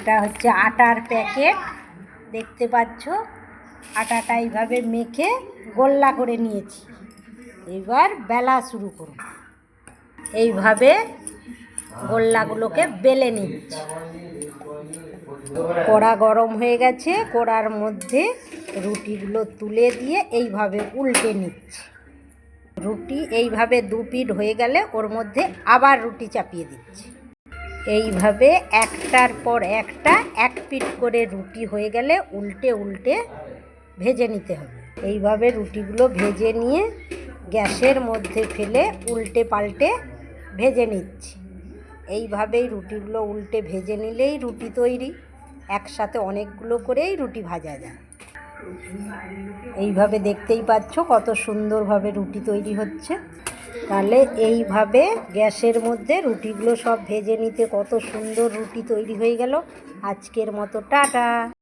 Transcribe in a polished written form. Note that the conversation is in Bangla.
এটা হচ্ছে আটার প্যাকেট, দেখতে পাচ্ছ। আটাটা এইভাবে মেখে গোল্লা করে নিয়েছি। এবার বেলা শুরু করব। এইভাবে গোল্লাগুলোকে বেলে নিচ্ছি। কড়া গরম হয়ে গেছে, কড়ার মধ্যে রুটিগুলো তুলে দিয়ে এইভাবে উল্টে নিচ্ছি। রুটি এইভাবে দু পিঠ হয়ে গেলে ওর মধ্যে আবার রুটি চাপিয়ে দিচ্ছি। এইভাবে একটার পর একটা এক পিঠ করে রুটি হয়ে গেলে উল্টে উল্টে ভেজে নিতে হবে। এইভাবে রুটিগুলো ভেজে নিয়ে গ্যাসের মধ্যে ফেলে উল্টে পাল্টে ভেজে নিচ্ছি। এইভাবেই রুটিগুলো উল্টে ভেজে নিলেই রুটি তৈরি। একসাথে অনেকগুলো করেই রুটি ভাজা যায়। এইভাবে দেখতেই পাচ্ছ কত সুন্দরভাবে রুটি তৈরি হচ্ছে। তাহলে এইভাবে গ্যাসের মধ্যে রুটিগুলো সব ভেজে নিতে কত সুন্দর রুটি তৈরি হয়ে গেল। আজকের মতো টাটা।